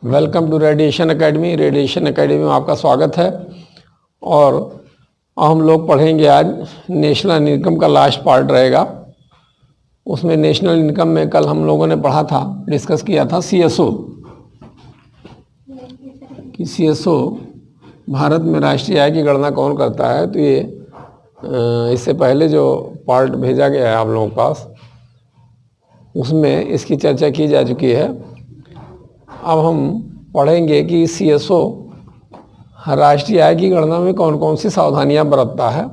Welcome to radiation academy. Radiation academy में आपका स्वागत है। और हम लोग पढ़ेंगे आज नेशनल इनकम का लास्ट पार्ट रहेगा। उसमें नेशनल इनकम में कल हम लोगों ने पढ़ा था, डिस्कस किया था सीएसओ कि सीएसओ भारत में राष्ट्रीय आय की गणना कौन करता है। तो ये इससे पहले जो पार्ट भेजा गया है आप लोगों के पास, उसमें इसकी चर्चा की जा चुकी है। अब हम पढ़ेंगे कि सीएसओ राष्ट्रीय आय की गणना में कौन कौन सी सावधानियां बरतता है।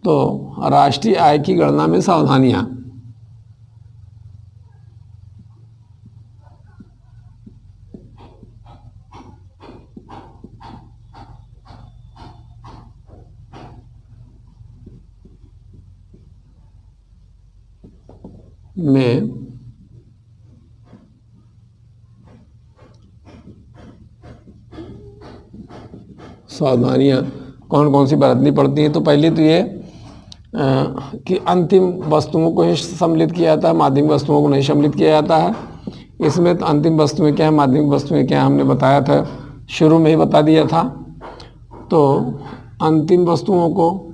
तो राष्ट्रीय आय की गणना में सावधानियां, में सावधानियां कौन कौन सी बरतनी पड़ती हैं। तो पहले तो ये कि अंतिम वस्तुओं को ही सम्मिलित किया जाता है, माध्यमिक वस्तुओं को नहीं सम्मिलित किया जाता है। इसमें तो अंतिम वस्तुएं क्या है, माध्यमिक वस्तुएं क्या है, हमने बताया था, शुरू में ही बता दिया था। तो अंतिम वस्तुओं को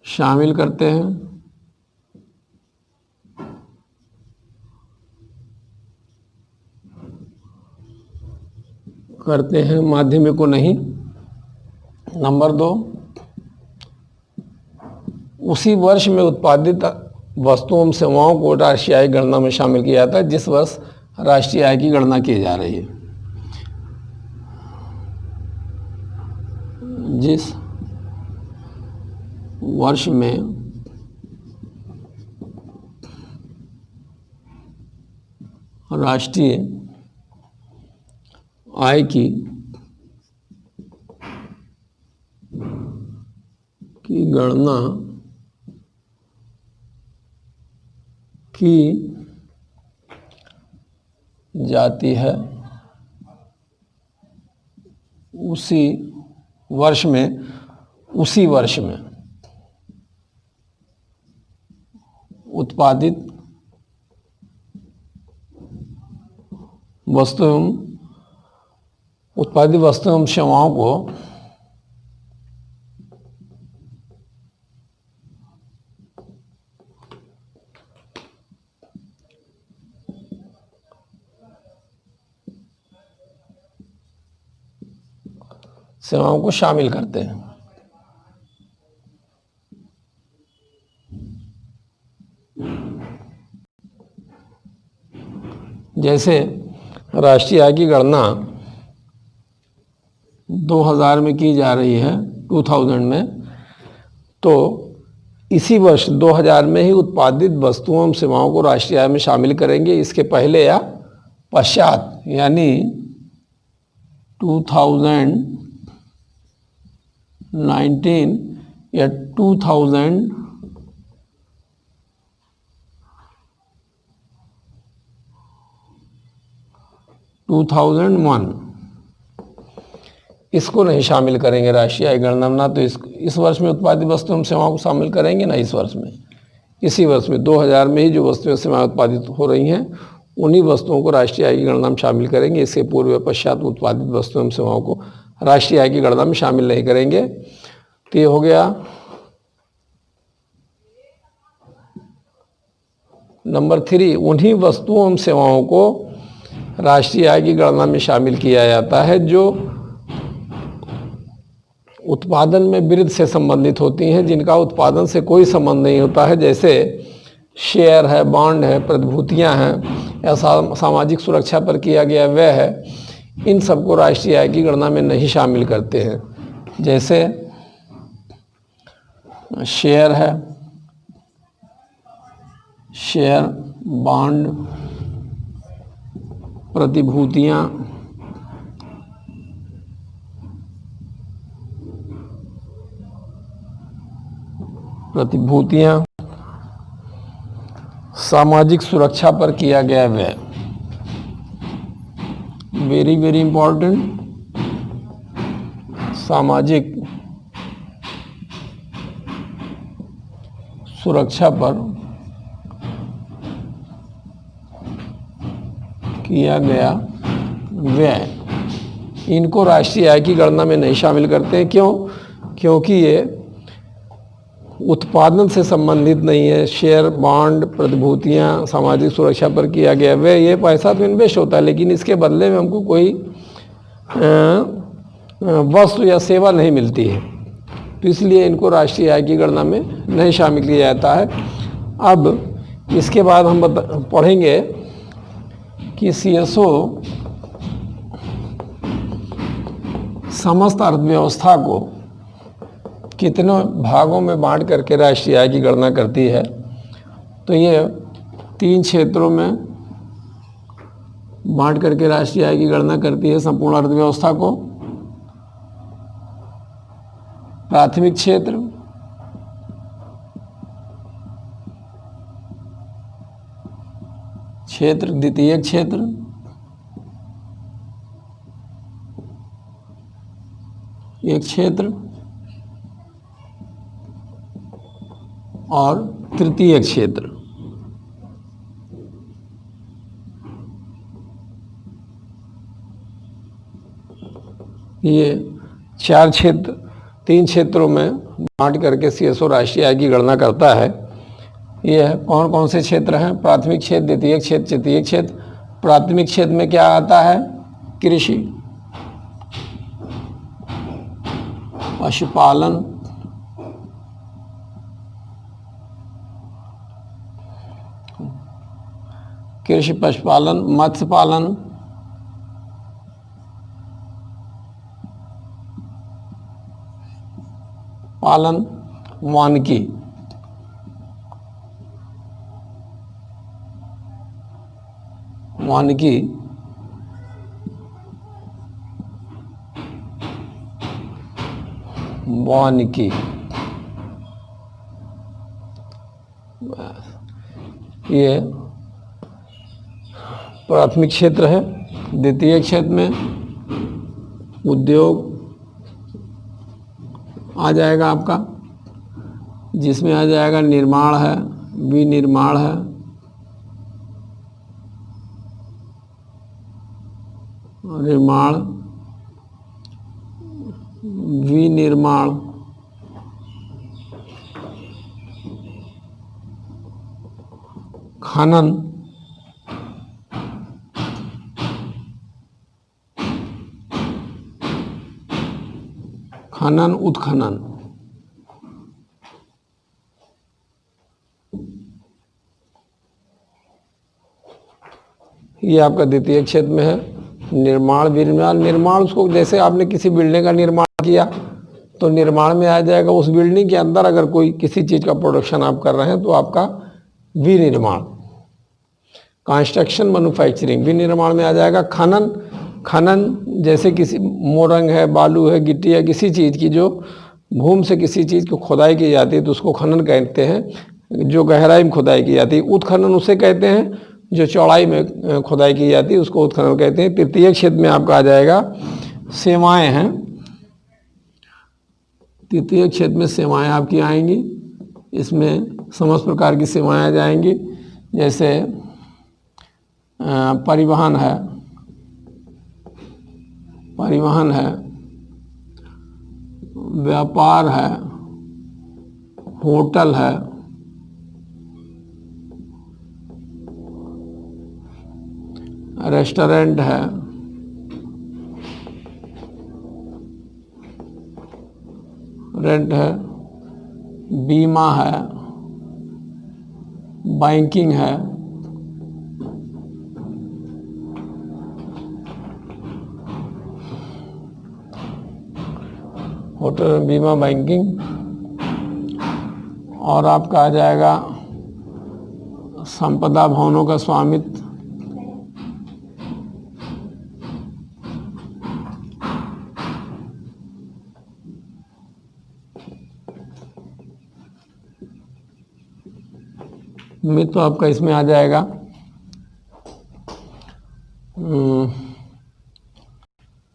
शामिल करते हैं, माध्यमिक को नहीं। नंबर 2, उसी वर्ष में उत्पादित वस्तुओं एवं सेवाओं को राष्ट्रीय आय गणना में शामिल किया जाता है जिस वर्ष राष्ट्रीय आय की गणना की जा रही है। जिस वर्ष में राष्ट्रीय आय की गणना की जाती है, उसी वर्ष में उत्पादित वस्तुओं एवं सेवाओं को शामिल करते हैं। जैसे राष्ट्रीय आय की गणना 2000 में की जा रही है, 2000 में, तो इसी वर्ष 2000 में ही उत्पादित वस्तुओं एवं सेवाओं को राष्ट्रीय आय में शामिल करेंगे। इसके पहले या पश्चात, यानी 2019 या 2001 इसको नहीं शामिल करेंगे राष्ट्रीय आय गणना में। ना तो इस वर्ष में उत्पादित वस्तुओं एवं सेवाओं को शामिल करेंगे, ना इस वर्ष में। इसी वर्ष में 2000 में ही जो वस्तुएं सेवाएं उत्पादित हो रही हैं, उन्हीं वस्तुओं को राष्ट्रीय आय की गणना में शामिल करेंगे। इसके पूर्व पश्चात उत्पादित वस्तुओं एवं सेवाओं को राष्ट्रीय आय की गणना में शामिल नहीं करेंगे। तो ये हो गया। नंबर 3, उन्हीं वस्तुओं एवं सेवाओं को राष्ट्रीय आय की गणना में शामिल किया जाता है जो उत्पादन में वृद्धि से संबंधित होती हैं, जिनका उत्पादन से कोई संबंध नहीं होता है। जैसे शेयर है, बॉन्ड है, प्रतिभूतियां हैं, या सामाजिक सुरक्षा पर किया गया व्यय है। इन सबको राष्ट्रीय आय की गणना में नहीं शामिल करते हैं। जैसे शेयर है, शेयर, बॉन्ड, प्रतिभूतियां, सामाजिक सुरक्षा पर किया गया व्यय। वेरी वेरी इंपॉर्टेंट, सामाजिक सुरक्षा पर किया गया व्यय, इनको राष्ट्रीय आय की गणना में नहीं शामिल करते हैं। क्यों? क्योंकि ये उत्पादन से संबंधित नहीं है। शेयर, बॉन्ड, प्रतिभूतियाँ, सामाजिक सुरक्षा पर किया गया व्यय, ये पैसा तो इन्वेस्ट होता है, लेकिन इसके बदले में हमको कोई वस्तु या सेवा नहीं मिलती है, तो इसलिए इनको राष्ट्रीय आय की गणना में नहीं शामिल किया जाता है। अब इसके बाद हम पढ़ेंगे कि CSO समस्त अर्थव्यवस्था को कितने भागों में बांट करके राष्ट्रीय आय की गणना करती है। तो ये 3 क्षेत्रों में बांट करके राष्ट्रीय आय की गणना करती है संपूर्ण अर्थव्यवस्था को। प्राथमिक क्षेत्र, द्वितीयक क्षेत्र, एक क्षेत्र और तृतीयक क्षेत्र। ये 4 क्षेत्र 3 क्षेत्रों में बांट करके CSO राष्ट्रीय आय की गणना करता है। ये कौन कौन से क्षेत्र हैं? प्राथमिक क्षेत्र, द्वितीयक क्षेत्र, तृतीयक क्षेत्र। प्राथमिक क्षेत्र में क्या आता है? कृषि, पशुपालन, मत्स्य पालन, वानिकी। ये प्राथमिक क्षेत्र है। द्वितीय क्षेत्र में उद्योग आ जाएगा आपका, जिसमें आ जाएगा निर्माण है, विनिर्माण है, विनिर्माण, खनन, उत्खनन। ये आपका द्वितीय क्षेत्र में है। निर्माण, निर्माण उसको जैसे आपने किसी बिल्डिंग का निर्माण किया तो निर्माण में आ जाएगा। उस बिल्डिंग के अंदर अगर कोई किसी चीज़ का प्रोडक्शन आप कर रहे हैं तो आपका विनिर्माण। कंस्ट्रक्शन, मैन्युफैक्चरिंग, विनिर्माण में आ जाएगा। खनन जैसे किसी मोरंग है, बालू है, गिट्टी है, किसी चीज़ की जो भूमि से किसी चीज़ को खुदाई की जाती है तो उसको खनन कहते हैं, जो गहराई में खुदाई की जाती है। उत्खनन उसे कहते हैं जो चौड़ाई में खुदाई की जाती है, उसको उत्खनन कहते हैं। तृतीय क्षेत्र में आपका आ जाएगा सेवाएं हैं। तृतीय क्षेत्र में सेवाएं आपकी आएंगी। इसमें समस्त प्रकार की सेवाएं आ जाएंगी, जैसे परिवहन है, व्यापार है, होटल है, रेस्टोरेंट है, रेंट है, बीमा है, बैंकिंग है, होटल, बीमा, बैंकिंग। और आपका आ जाएगा संपदा भवनों का स्वामित्व, तो आपका इसमें आ जाएगा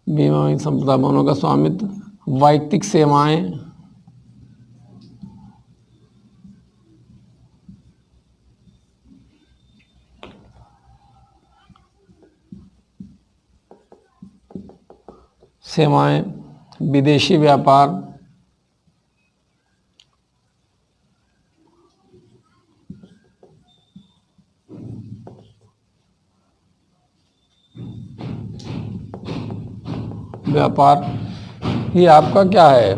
बीमा, संपदा भवनों का स्वामित्व। वैयक्तिक सेवाएं, सेवाएं, विदेशी व्यापार, ये आपका क्या है,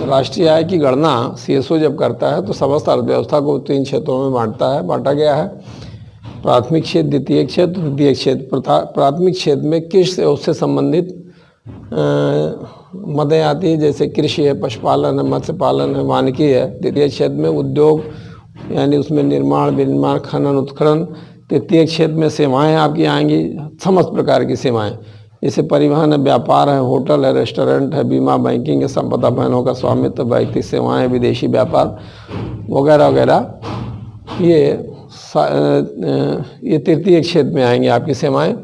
राष्ट्रीय आय की गणना सीएसओ जब करता है तो समस्त अर्थव्यवस्था को 3 क्षेत्रों में बांटा गया है। प्राथमिक क्षेत्र, द्वितीय क्षेत्र, तृतीय क्षेत्र। प्राथमिक क्षेत्र में कृषि से उससे संबंधित मदें आती है, जैसे कृषि है, पशुपालन है, मत्स्य पालन है, वानिकी है। द्वितीय क्षेत्र में उद्योग, यानी उसमें निर्माण, विनिर्माण, खनन, उत्खनन। तृतीय क्षेत्र में सेवाएं आपकी आएंगी, समस्त प्रकार की सेवाएं, जैसे परिवहन है, व्यापार है, होटल है, रेस्टोरेंट है, बीमा, बैंकिंग है, संपदा बहनों का स्वामित्व, वैयक्तिक सेवाएं, विदेशी व्यापार वगैरह वगैरह। ये तृतीय क्षेत्र में आएंगे आपकी सेवाएं।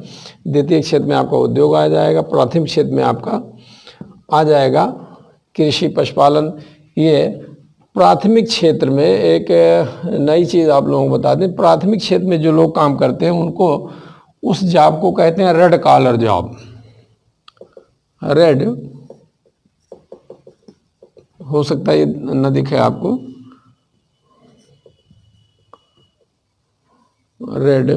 द्वितीय क्षेत्र में आपका उद्योग आ जाएगा। प्राथमिक क्षेत्र में आपका आ जाएगा कृषि, पशुपालन। ये प्राथमिक क्षेत्र में एक नई चीज़ आप लोगों को बता दें, प्राथमिक क्षेत्र में जो लोग काम करते हैं उनको, उस जॉब को कहते हैं रेड कॉलर जॉब। रेड हो सकता है ये न दिखे आपको, रेड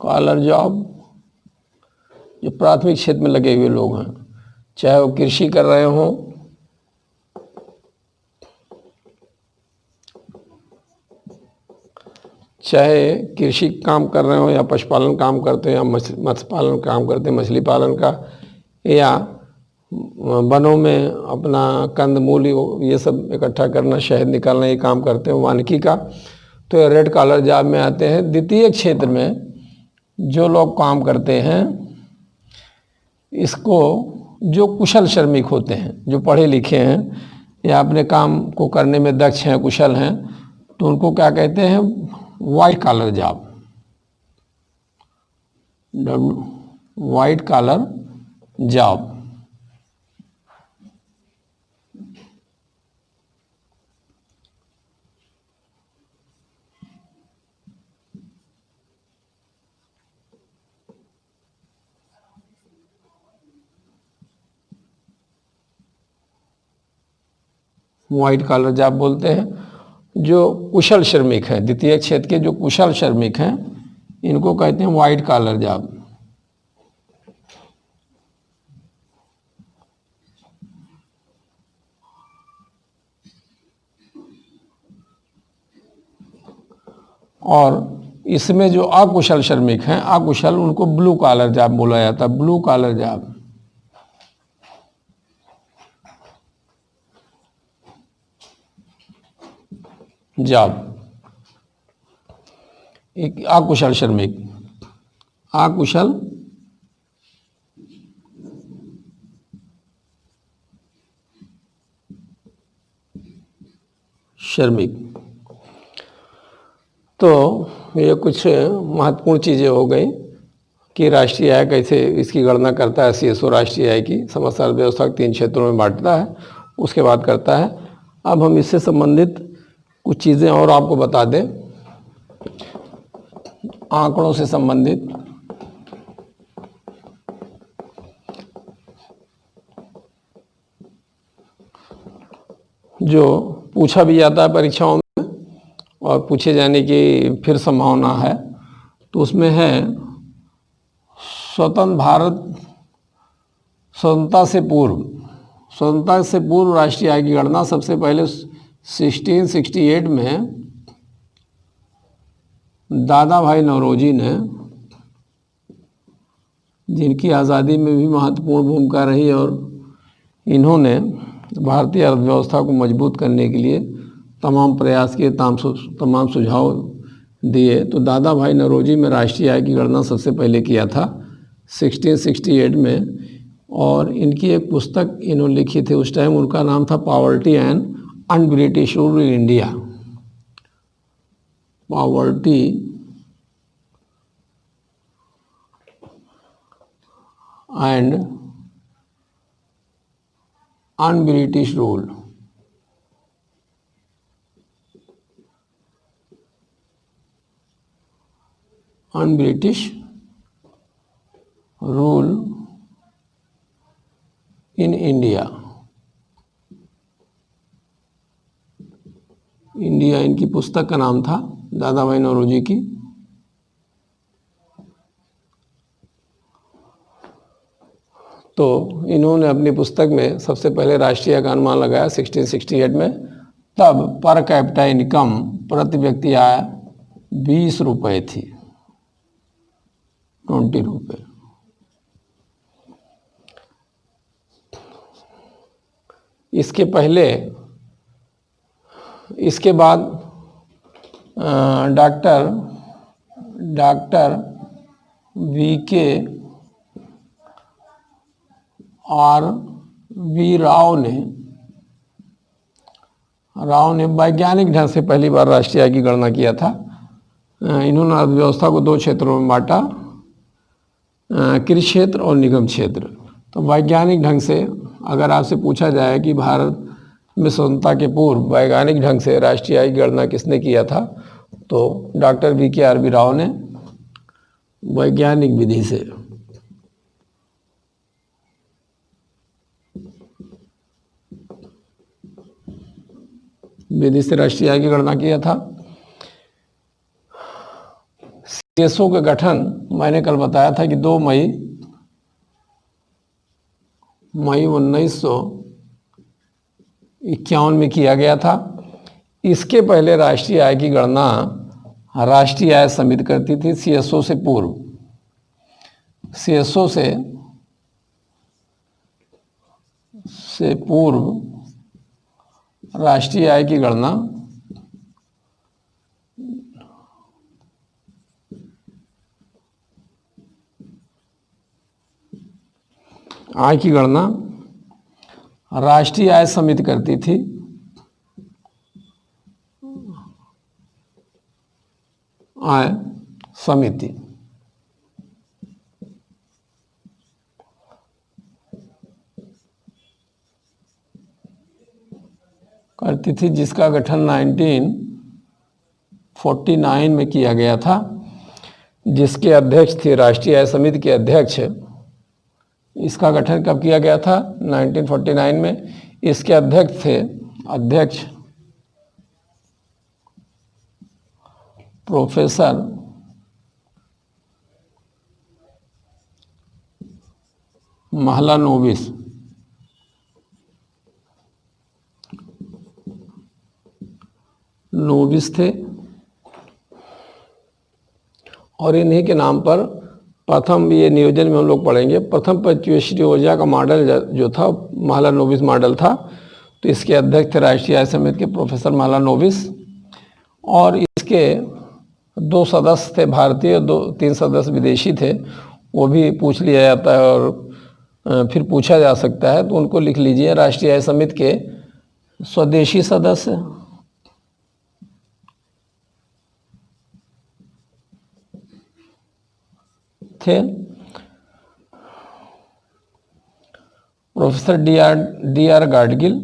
कॉलर जॉब, जो प्राथमिक क्षेत्र में लगे हुए लोग हैं, चाहे वो कृषि कर रहे हों, चाहे कृषि काम कर रहे हो, या पशुपालन काम करते हैं, या मत्स्य पालन काम करते हैं, मछली पालन का, या वनों में अपना कंदमूल ये सब इकट्ठा करना, शहद निकालना, ये काम करते हैं, वानिकी का, तो ये रेड कॉलर जॉब में आते हैं। द्वितीय क्षेत्र में जो लोग काम करते हैं, इसको जो कुशल श्रमिक होते हैं, जो पढ़े लिखे हैं या अपने काम को करने में दक्ष हैं, कुशल हैं, तो उनको क्या कहते हैं, white collar job, white collar job. White collar job बोलते हैं जो कुशल श्रमिक हैं, द्वितीय क्षेत्र के जो कुशल श्रमिक हैं, इनको कहते हैं वाइट कॉलर जॉब। और इसमें जो अकुशल श्रमिक हैं, अकुशल, उनको ब्लू कॉलर जॉब बोला जाता है, ब्लू कॉलर जॉब। एक अकुशल श्रमिक, अकुशल श्रमिक। तो ये कुछ महत्वपूर्ण चीज़ें हो गई कि राष्ट्रीय आय कैसे इसकी गणना करता है सीएसओ, राष्ट्रीय आय की समस्त अर्थव्यवस्था के 3 क्षेत्रों में बांटता है, उसके बाद करता है। अब हम इससे संबंधित कुछ चीज़ें और आपको बता दें, आंकड़ों से संबंधित। जो पूछा भी जाता है परीक्षाओं में और पूछे जाने की फिर संभावना है, तो उसमें है स्वतंत्र भारत, स्वतंत्रता से पूर्व राष्ट्रीय आय की गणना सबसे पहले 1668 में दादा भाई नौरोजी ने, जिनकी आज़ादी में भी महत्वपूर्ण भूमिका रही, और इन्होंने भारतीय अर्थव्यवस्था को मजबूत करने के लिए तमाम प्रयास किए, तमाम सुझाव दिए। तो दादा भाई नौरोजी में राष्ट्रीय आय की गणना सबसे पहले किया था 1668 में, और इनकी एक पुस्तक इन्होंने लिखी थी उस टाइम, उनका नाम था poverty and un-British rule in India. Poverty and un-British rule on British rule in India. India इनकी पुस्तक का नाम था, दादा भाई नौरोजी की। तो इन्होंने अपनी पुस्तक में सबसे पहले राष्ट्रीय का अनुमान लगाया 1668 में। तब पर कैपिटा इनकम, प्रति व्यक्ति आय 20 रुपये थी, 20 रुपये। इसके बाद डॉक्टर वी.के. आर.वी. राव ने वैज्ञानिक ढंग से पहली बार राष्ट्रीय आय की गणना किया था। इन्होंने अर्थव्यवस्था को 2 क्षेत्रों में बांटा, कृषि क्षेत्र और निगम क्षेत्र। तो वैज्ञानिक ढंग से अगर आपसे पूछा जाए कि भारत में स्वतंत्रता के पूर्व वैज्ञानिक ढंग से राष्ट्रीय आय की गणना किसने किया था, तो डॉक्टर वी.के. आर.वी. राव ने वैज्ञानिक विधि से। राष्ट्रीय आय की गणना किया था। सीएसओ का गठन मैंने कल बताया था कि 2 मई 1951 में किया गया था। इसके पहले राष्ट्रीय आय की गणना राष्ट्रीय आय समिति करती थी, सीएसओ से पूर्व। सीएसओ से पूर्व राष्ट्रीय आय की गणना राष्ट्रीय आय समिति करती थी। आय समिति करती थी, जिसका गठन 1949 में किया गया था, जिसके अध्यक्ष थे राष्ट्रीय आय समिति के अध्यक्ष। इसका गठन कब किया गया था? 1949 में। इसके अध्यक्ष थे प्रोफेसर महालानोबिस। थे और इन्हीं के नाम पर प्रथम, ये नियोजन में हम लोग पढ़ेंगे, प्रथम पंचवर्षीय योजना का मॉडल जो था महालानोबिस मॉडल था। तो इसके अध्यक्ष थे राष्ट्रीय आय समिति के प्रोफेसर महालानोबिस, और इसके 2 सदस्य थे भारतीय, 3 सदस्य विदेशी थे। वो भी पूछ लिया जाता है और फिर पूछा जा सकता है, तो उनको लिख लीजिए। राष्ट्रीय आय समिति के स्वदेशी सदस्य थे प्रोफेसर डी.आर. गाडगिल,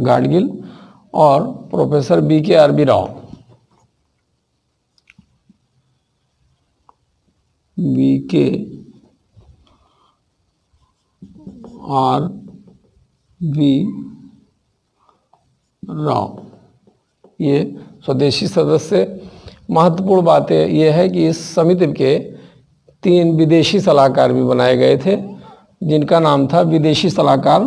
गाडगिल और professor BK. RB. Rao. BK. RB. Rao ये स्वदेशी सदस्य। महत्वपूर्ण बात यह है कि इस समिति के 3 विदेशी सलाहकार भी बनाए गए थे, जिनका नाम था विदेशी सलाहकार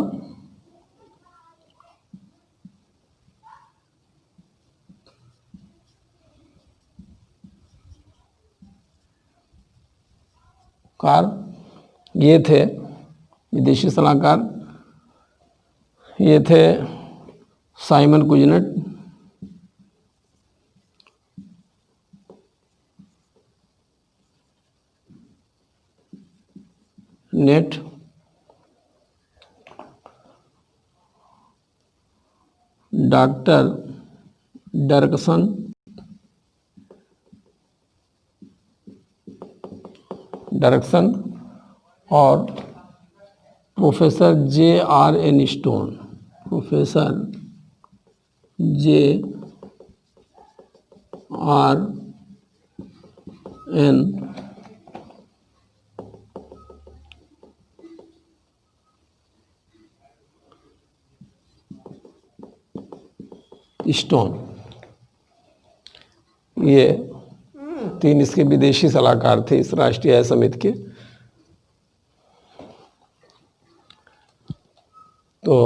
ये थे विदेशी सलाहकार, ये थे साइमन कुजनेट, डॉक्टर डरकसन और professor J.R.N. Stone, professor J.R.N. Stone, ये 3 इसके विदेशी सलाहकार थे इस राष्ट्रीय आय समिति के। तो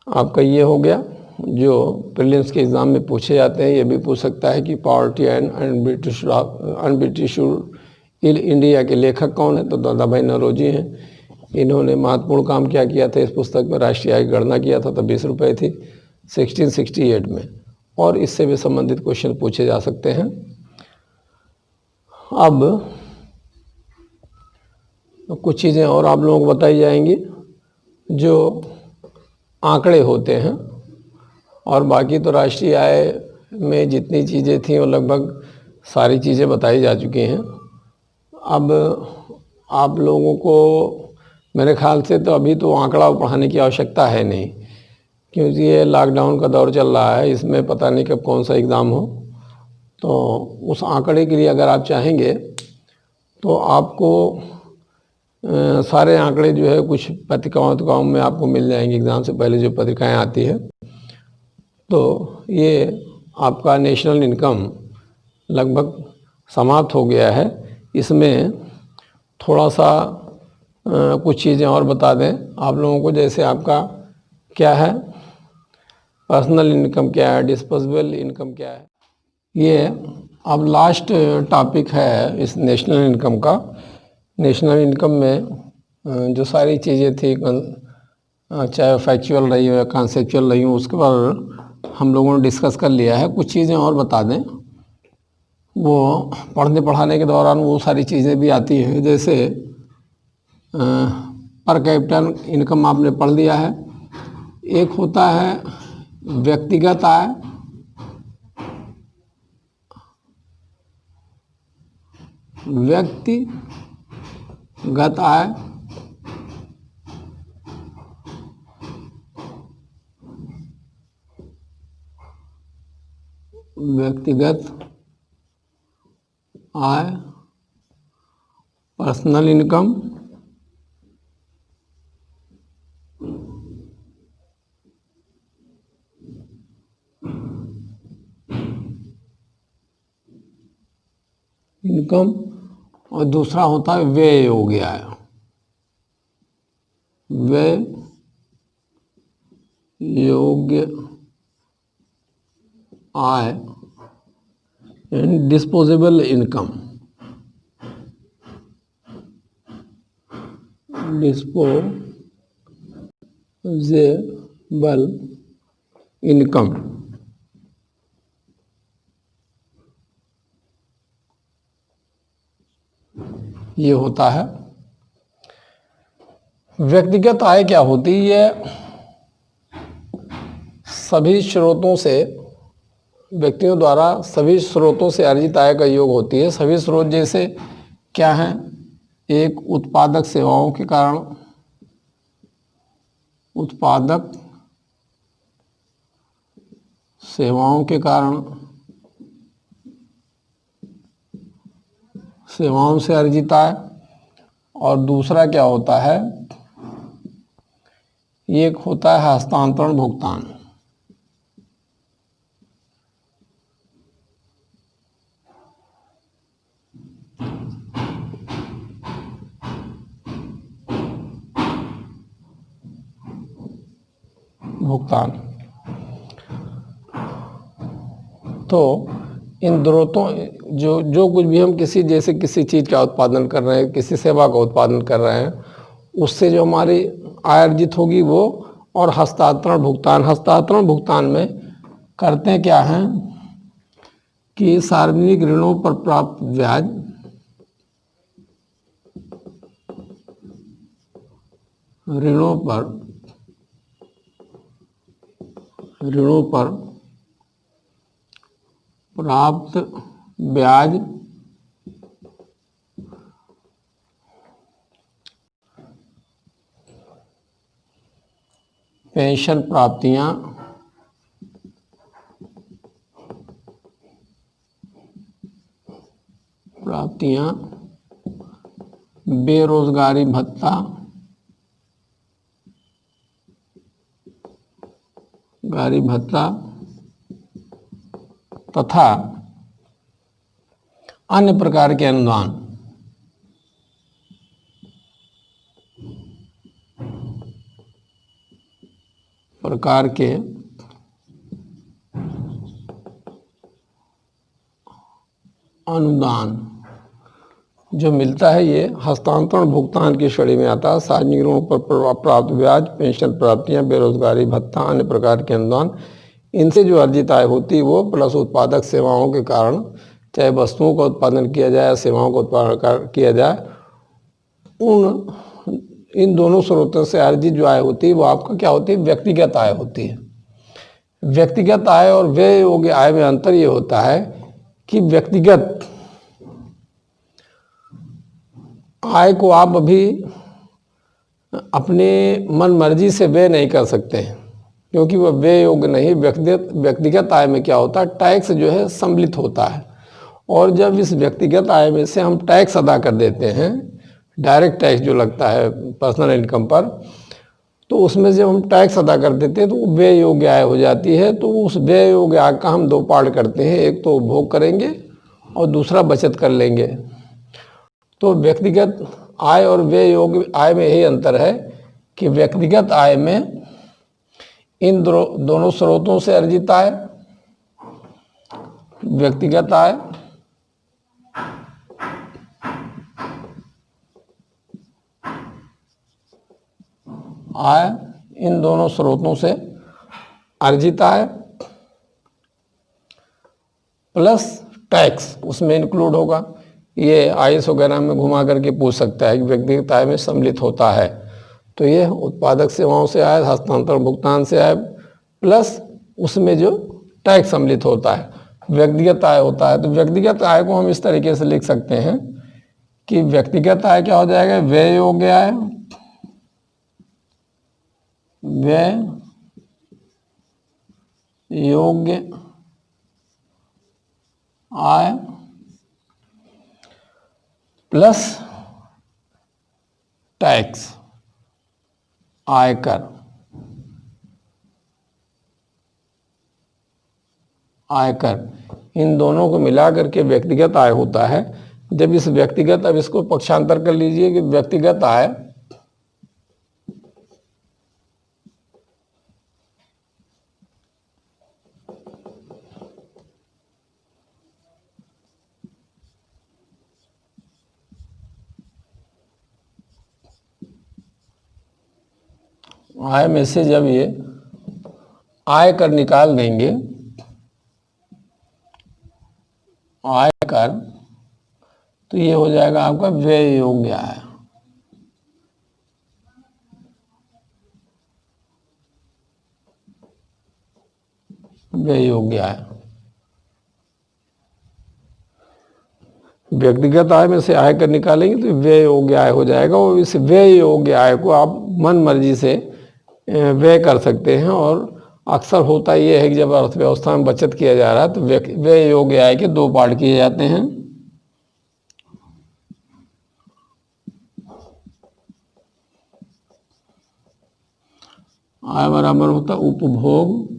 आपका ये हो गया जो प्रीलिम्स के एग्ज़ाम में पूछे जाते हैं। ये भी पूछ सकता है कि poverty and un-British in India के लेखक कौन है, तो दादा भाई नौरोजी हैं। इन्होंने महत्वपूर्ण काम क्या किया था, इस पुस्तक में राष्ट्रीय आय की गणना किया था, तो 20 रुपये थी 1668 में, और इससे भी संबंधित क्वेश्चन पूछे जा सकते हैं। अब कुछ चीज़ें और आप लोगों को बताई जाएंगी जो आंकड़े होते हैं, और बाकी तो राष्ट्रीय आय में जितनी चीज़ें थी वो लगभग सारी चीज़ें बताई जा चुकी हैं। अब आप लोगों को मेरे ख्याल से तो अभी तो आंकड़ा पढ़ाने की आवश्यकता है नहीं, क्योंकि ये लॉकडाउन का दौर चल रहा है, इसमें पता नहीं कब कौन सा एग्ज़ाम हो। तो उस आंकड़े के लिए अगर आप चाहेंगे तो आपको सारे आंकड़े जो है कुछ पत्रिकाओं में आपको मिल जाएंगे, एग्ज़ाम से पहले जो पत्रिकाएं आती है। तो ये आपका नेशनल इनकम लगभग समाप्त हो गया है। इसमें थोड़ा सा कुछ चीज़ें और बता दें आप लोगों को, जैसे आपका क्या है, पर्सनल इनकम क्या है, डिस्पोजेबल इनकम क्या है। ये अब लास्ट टॉपिक है इस नेशनल इनकम का। नेशनल इनकम में जो सारी चीज़ें थी, चाहे फैक्चुअल रही हो या कॉन्सेप्चुअल रही हो, उसके बाद हम लोगों ने डिस्कस कर लिया है। कुछ चीज़ें और बता दें, वो पढ़ने पढ़ाने के दौरान वो सारी चीज़ें भी आती हैं, जैसे पर कैपिटल इनकम आपने पढ़ लिया है। एक होता है व्यक्तिगत आय, व्यक्तिगत आय, व्यक्तिगत आय, पर्सनल इनकम, इनकम, और दूसरा होता है व्यय योग्य आय, व्यय योग्य आय and disposable income, disposable income. ये होता है। व्यक्तिगत आय क्या होती है? सभी स्रोतों से, व्यक्तियों द्वारा सभी स्रोतों से अर्जित आय का योग होती है। सभी स्रोत जैसे क्या है? एक, उत्पादक सेवाओं के कारण, उत्पादक सेवाओं के कारण, सेवाओं से अर्जित आय, और दूसरा क्या होता है? एक होता है हस्तांतरण भुगतान। भुगतान। तो इन दोनों जो कुछ भी हम किसी, जैसे किसी चीज़ का उत्पादन कर रहे हैं, किसी सेवा का उत्पादन कर रहे हैं, उससे जो हमारी आय अर्जित होगी वो, और हस्तांतरण भुगतान। हस्तांतरण भुगतान में करते क्या हैं कि सार्वजनिक ऋणों पर प्राप्त ब्याज, ऋणों पर प्राप्त ब्याज पेंशन प्राप्तियां बेरोजगारी भत्ता तथा अन्य प्रकार के अनुदान जो मिलता है, ये हस्तांतरण भुगतान की श्रेणी में आता है। सार्वजनिक ऋणों पर प्राप्त ब्याज, पेंशन प्राप्तियां, बेरोजगारी भत्ता, अन्य प्रकार के अनुदान, इनसे जो अर्जित आय होती है वो प्लस उत्पादक सेवाओं के कारण, चाहे वस्तुओं का उत्पादन किया जाए या सेवाओं का उत्पादन किया जाए, इन दोनों स्रोतों से अर्जित जो आय होती है वो आपका क्या होती है? व्यक्तिगत आय होती है। व्यक्तिगत आय और व्यय योग्य आय में अंतर ये होता है कि व्यक्तिगत आय को आप अभी अपने मन मर्जी से व्यय नहीं कर सकते हैं, क्योंकि वह व्यय योग्य नहीं। व्यक्तिगत आय में क्या होता है? टैक्स जो है सम्मिलित होता है, और जब इस व्यक्तिगत आय में से हम टैक्स अदा कर देते हैं, डायरेक्ट टैक्स जो लगता है पर्सनल इनकम पर, तो उसमें जब हम टैक्स अदा कर देते हैं तो वो व्यय योग्य आय हो जाती है। तो उस व्यय योग्य आय का हम दो पार्ट करते हैं, एक तो उपभोग करेंगे और दूसरा बचत कर लेंगे। तो व्यक्तिगत आय और व्यय योग्य आय में यही अंतर है कि व्यक्तिगत आय में इन दोनों स्रोतों से अर्जित आय, व्यक्तिगत आय इन दोनों स्रोतों से अर्जित आय प्लस टैक्स उसमें इंक्लूड होगा। ये आईएएस वगैरह में घुमा करके पूछ सकता है कि व्यक्तिगत आय में सम्मिलित होता है, तो ये उत्पादक सेवाओं से आय, हस्तांतरण भुगतान से आय, प्लस उसमें जो टैक्स सम्मिलित होता है, व्यक्तिगत आय होता है। तो व्यक्तिगत आय को हम इस तरीके से लिख सकते हैं कि व्यक्तिगत आय क्या हो जाएगा? व्यय योग्य आय, व्यय योग्य आय प्लस टैक्स, आयकर, इन दोनों को मिलाकर के व्यक्तिगत आय होता है। जब इस व्यक्तिगत, अब इसको पक्षांतर कर लीजिए कि व्यक्तिगत आय आय में से जब ये आयकर निकाल देंगे, आयकर, तो ये हो जाएगा आपका व्यय योग्य आय। व्यय योग्य आय, व्यक्तिगत आय में से आयकर निकालेंगे तो व्यय योग्य आय हो जाएगा, और इस व्यय योग्य आय को आप मन मर्जी से व्यय कर सकते हैं। और अक्सर होता ये है कि जब अर्थव्यवस्था में बचत किया जा रहा है तो व्यय योग्य आय के दो पार्ट किए जाते हैं। आय बराबर होता उपभोग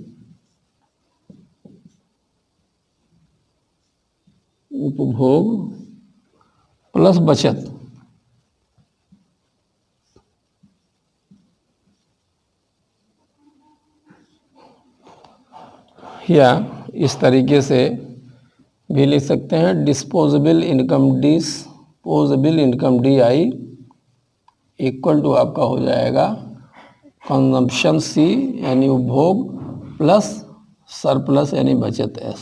प्लस बचत। या इस तरीके से भी लिख सकते हैं, disposable income DI equal to आपका हो जाएगा कंजम्पशन C यानी उपभोग प्लस सरप्लस यानी बचत S।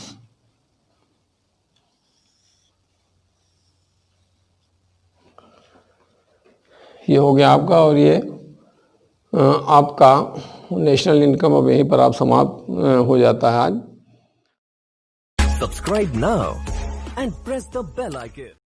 ये हो गया आपका, और ये आपका नेशनल इनकम अब यहीं पर आप समाप्त हो जाता है आज। Subscribe now and press the bell icon.